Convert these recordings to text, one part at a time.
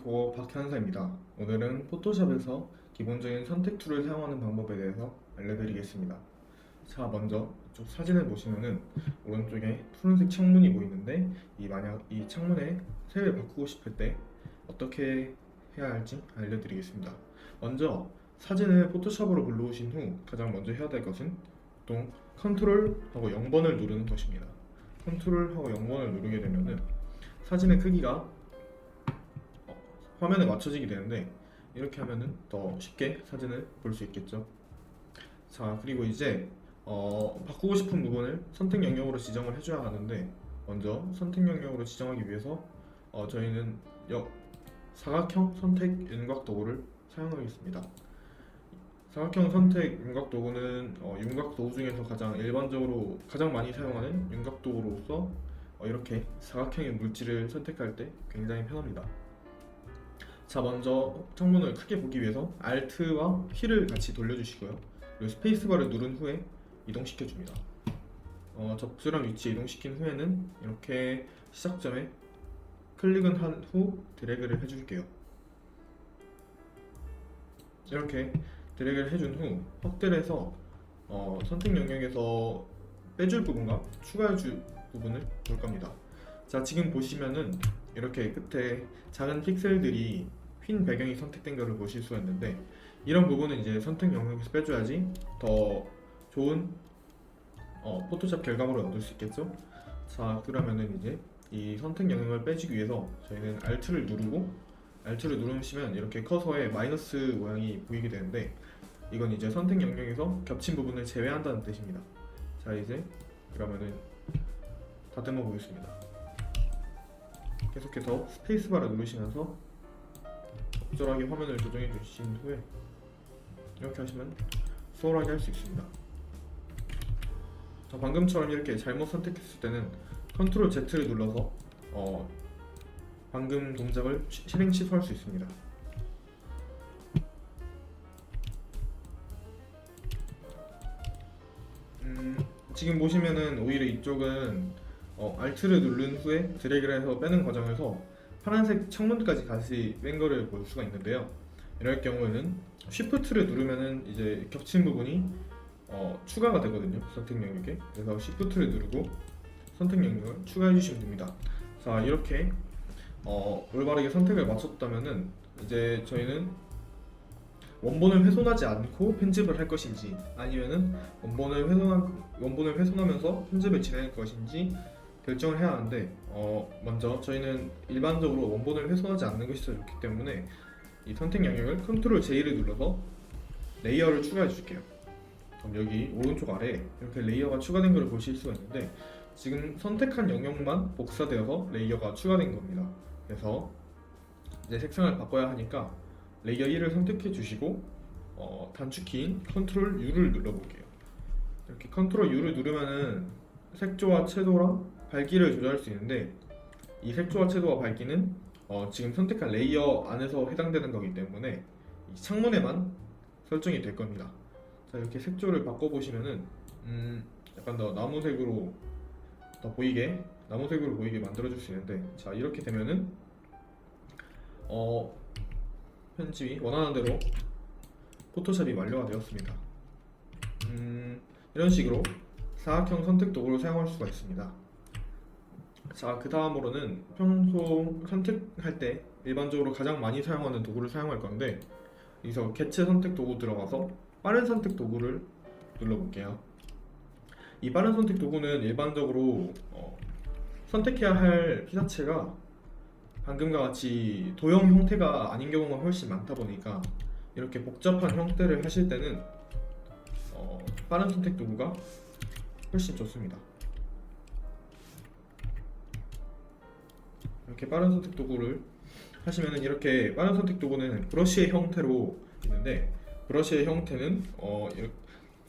도어 박현사입니다. 오늘은 포토샵에서 기본적인 선택 툴을 사용하는 방법에 대해서 알려드리겠습니다. 자, 먼저 이쪽 사진을 보시면은 오른쪽에 푸른색 창문이 보이는데 만약 이 창문의 색을 바꾸고 싶을 때 어떻게 해야 할지 알려드리겠습니다. 먼저 사진을 포토샵으로 불러오신 후 가장 먼저 해야 될 것은 보통 컨트롤하고 0번을 누르는 것입니다. 컨트롤하고 0번을 누르게 되면은 사진의 크기가 화면에 맞춰지게 되는데 이렇게 하면은 더 쉽게 사진을 볼 수 있겠죠. 자, 그리고 이제 바꾸고 싶은 부분을 선택 영역으로 지정을 해줘야 하는데 먼저 선택 영역으로 지정하기 위해서 저희는 사각형 선택 윤곽 도구를 사용하겠습니다. 사각형 선택 윤곽 도구는 윤곽 도구 중에서 가장 많이 사용하는 윤곽 도구로서 이렇게 사각형의 물질을 선택할 때 굉장히 편합니다. 자, 먼저 창문을 크게 보기 위해서 Alt와 휠을 같이 돌려주시고요. 그리고 스페이스바를 누른 후에 이동시켜줍니다. 적절한 위치에 이동시킨 후에는 이렇게 시작점에 클릭은 한 후 드래그를 해줄게요. 이렇게 드래그를 해준 후 확대를 해서 선택 영역에서 빼줄 부분과 추가해줄 부분을 볼 겁니다. 자, 지금 보시면은 이렇게 끝에 작은 픽셀들이 휜 배경이 선택된 것을 보실 수가 있는데 이런 부분은 이제 선택 영역에서 빼줘야지 더 좋은 포토샵 결과물을 얻을 수 있겠죠. 자, 그러면은 이제 이 선택 영역을 빼주기 위해서 저희는 Alt를 누르시면 이렇게 커서에 마이너스 모양이 보이게 되는데 이건 이제 선택 영역에서 겹친 부분을 제외한다는 뜻입니다. 자, 이제 그러면은 다듬어 보겠습니다. 계속해서 스페이스바를 누르시면서 적절하게 화면을 조정해 주신 후에 이렇게 하시면 수월하게 할 수 있습니다. 자, 방금처럼 이렇게 잘못 선택했을 때는 컨트롤 Z를 눌러서 방금 동작을 실행 취소할 수 있습니다. 지금 보시면은 오히려 이쪽은 Alt를 누른 후에 드래그를 해서 빼는 과정에서 파란색 창문까지 같이 뺀 거를 볼 수가 있는데요. 이럴 경우에는 Shift를 누르면은 이제 겹친 부분이 추가가 되거든요. 선택 영역에. 그래서 Shift를 누르고 선택 영역을 추가해 주시면 됩니다. 자, 이렇게 올바르게 선택을 마쳤다면은 이제 저희는 원본을 훼손하지 않고 편집을 할 것인지 아니면은 원본을 훼손하면서 편집을 진행할 것인지 결정을 해야 하는데 먼저 저희는 일반적으로 원본을 훼손하지 않는 것이 더 좋기 때문에 이 선택 영역을 컨트롤 J를 눌러서 레이어를 추가해 줄게요. 그럼 여기 오른쪽 아래 이렇게 레이어가 추가된 것을 보실 수가 있는데 지금 선택한 영역만 복사되어서 레이어가 추가된 겁니다. 그래서 이제 색상을 바꿔야 하니까 레이어 1을 선택해 주시고 단축키인 컨트롤 U를 눌러볼게요. 이렇게 컨트롤 U를 누르면은 색조와 채도랑 밝기를 조절할 수 있는데 이 색조와 채도와 밝기는 지금 선택한 레이어 안에서 해당되는 거기 때문에 이 창문에만 설정이 될 겁니다. 자, 이렇게 색조를 바꿔보시면은 약간 더 나무색으로 보이게 만들어줄 수 있는데 자, 이렇게 되면은 편집이 원하는 대로 포토샵이 완료가 되었습니다. 이런 식으로 사각형 선택 도구를 사용할 수가 있습니다. 자, 그 다음으로는 평소 선택할 때 일반적으로 가장 많이 사용하는 도구를 사용할 건데 여기서 개체 선택 도구 들어가서 빠른 선택 도구를 눌러볼게요. 이 빠른 선택 도구는 일반적으로 선택해야 할 피사체가 방금과 같이 도형 형태가 아닌 경우가 훨씬 많다 보니까 이렇게 복잡한 형태를 하실 때는 빠른 선택 도구가 훨씬 좋습니다. 이렇게 빠른 선택 도구를 하시면은 이렇게 빠른 선택 도구는 브러쉬의 형태로 있는데 브러쉬의 형태는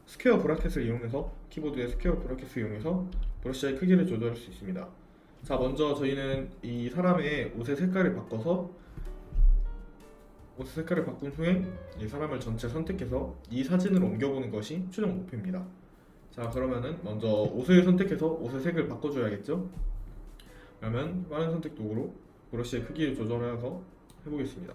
스퀘어 브라켓을 이용해서 키보드의 스퀘어 브라켓을 이용해서 브러쉬의 크기를 조절할 수 있습니다. 자, 먼저 저희는 이 사람의 옷의 색깔을 바꾼 후에 이 사람을 전체 선택해서 이 사진을 옮겨보는 것이 최종 목표입니다. 자, 그러면은 먼저 옷을 선택해서 옷의 색을 바꿔줘야겠죠? 그러면 빠른 선택 도구로 브러쉬의 크기를 조절해서 해보겠습니다.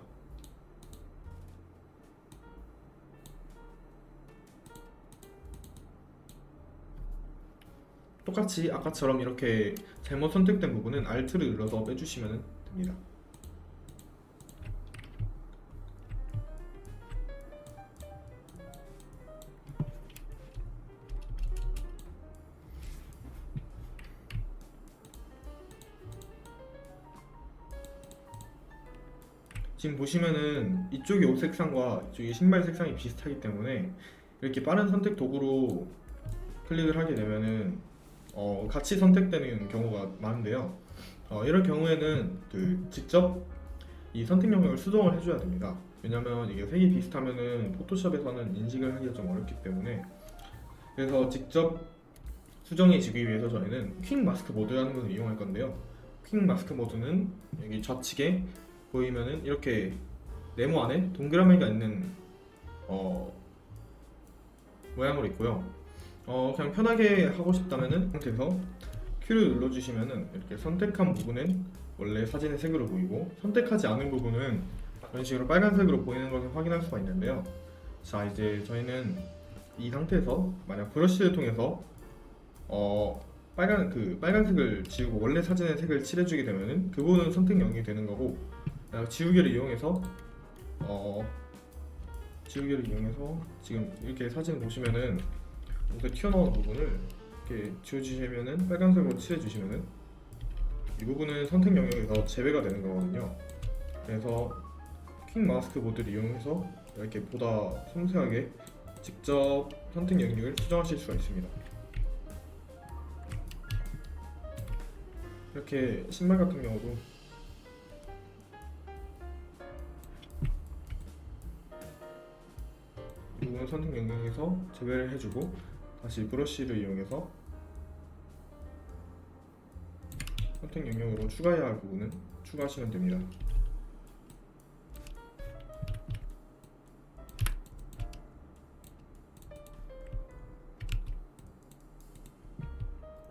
똑같이 아까처럼 이렇게 잘못 선택된 부분은 Alt를 눌러서 빼주시면 됩니다. 지금 보시면은 이쪽이 옷 색상과 이쪽이 신발 색상이 비슷하기 때문에 이렇게 빠른 선택 도구로 클릭을 하게 되면은 같이 선택되는 경우가 많은데요. 이럴 경우에는 직접 이 선택 영역을 수정을 해줘야 됩니다. 왜냐면 이게 색이 비슷하면은 포토샵에서는 인식을 하기가 좀 어렵기 때문에, 그래서 직접 수정해지기 위해서 저희는 퀵 마스크 모드라는 걸 이용할 건데요. 퀵 마스크 모드는 여기 좌측에 보이면은 이렇게 네모 안에 동그라미가 있는 모양으로 있고요. 그냥 편하게 하고 싶다면은 상태에서 Q를 눌러주시면은 이렇게 선택한 부분은 원래 사진의 색으로 보이고, 선택하지 않은 부분은 이런 식으로 빨간색으로 보이는 것을 확인할 수가 있는데요. 자, 이제 저희는 이 상태에서 만약 브러쉬를 통해서 빨간색을 지우고 원래 사진의 색을 칠해주게 되면은 그 부분은 선택 영역이 되는 거고, 지우개를 이용해서 지금 이렇게 사진 보시면은 옷에 튀어나온 부분을 이렇게 지워주시면은 빨간색으로 칠해주시면은 이 부분은 선택 영역에서 제외가 되는 거거든요. 그래서 퀵 마스크 모드를 이용해서 이렇게 보다 섬세하게 직접 선택 영역을 수정하실 수가 있습니다. 이렇게 신발 같은 경우도 이 부분 선택 영역에서 제외를 해주고 다시 브러쉬를 이용해서 선택 영역으로 추가해야 할 부분은 추가하시면 됩니다.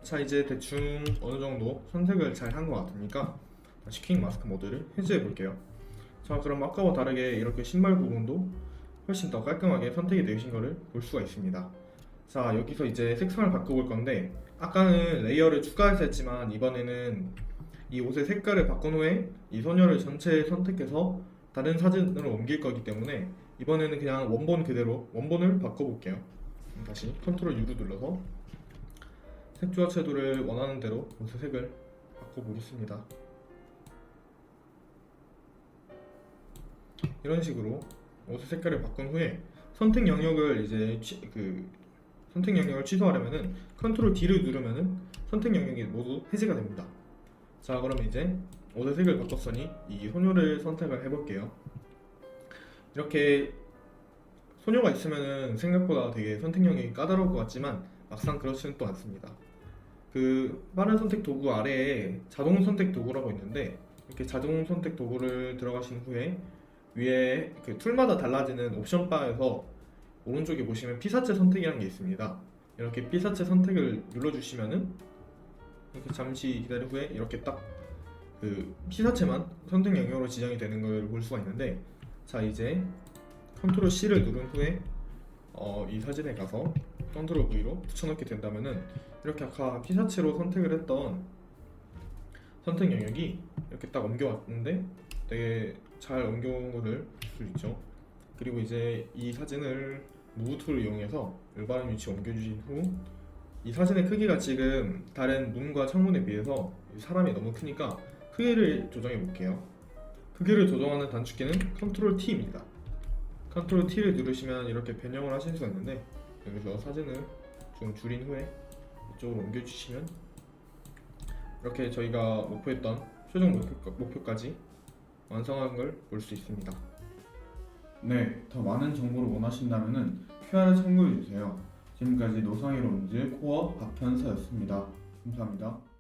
자, 이제 대충 어느 정도 선택을 잘 한 것 같으니까 다시 퀵 마스크 모드를 해제해 볼게요. 자, 그럼 아까와 다르게 이렇게 신발 부분도 훨씬 더 깔끔하게 선택이 되신 것을 볼 수가 있습니다. 자, 여기서 이제 색상을 바꿔볼 건데, 아까는 레이어를 추가해서 했지만 이번에는 이 옷의 색깔을 바꾼 후에 이 소녀를 전체 선택해서 다른 사진으로 옮길 거기 때문에 이번에는 그냥 원본 그대로 원본을 바꿔볼게요. 다시 컨트롤 U를 눌러서 색조와 채도를 원하는 대로 옷의 색을 바꿔보겠습니다. 이런 식으로 옷의 색깔을 바꾼 후에 선택 영역을 선택 영역을 취소하려면은 컨트롤 D를 누르면은 선택 영역이 모두 해제가 됩니다. 자, 그럼 이제 옷의 색을 바꿨으니 이 소녀를 선택을 해볼게요. 이렇게 소녀가 있으면은 생각보다 되게 선택 영역이 까다로울 것 같지만 막상 그렇지는 또 않습니다. 빠른 선택 도구 아래에 자동 선택 도구라고 있는데, 이렇게 자동 선택 도구를 들어가신 후에 위에 툴마다 달라지는 옵션 바에서 오른쪽에 보시면 피사체 선택이라는 게 있습니다. 이렇게 피사체 선택을 눌러주시면은 이렇게 잠시 기다린 후에 이렇게 딱 피사체만 선택 영역으로 지정이 되는 걸 볼 수가 있는데, 자, 이제 컨트롤 C를 누른 후에 이 사진에 가서 컨트롤 V로 붙여넣게 된다면은 이렇게 아까 피사체로 선택을 했던 선택 영역이 이렇게 딱 옮겨왔는데 되게 잘 옮겨온 거를 볼 수 있죠. 그리고 이제 이 사진을 무브 툴을 이용해서 올바른 위치에 옮겨주신 후 이 사진의 크기가 지금 다른 문과 창문에 비해서 사람이 너무 크니까 크기를 조정해 볼게요. 크기를 조정하는 단축키는 컨트롤 T입니다. 컨트롤 T를 누르시면 이렇게 변형을 하실 수가 있는데, 여기서 사진을 좀 줄인 후에 이쪽으로 옮겨주시면 이렇게 저희가 목표했던 최종 목표까지 완성한 걸 볼 수 있습니다. 네, 더 많은 정보를 원하신다면 QR을 참고해주세요. 지금까지 노상이로운즈 코어 박현서였습니다. 감사합니다.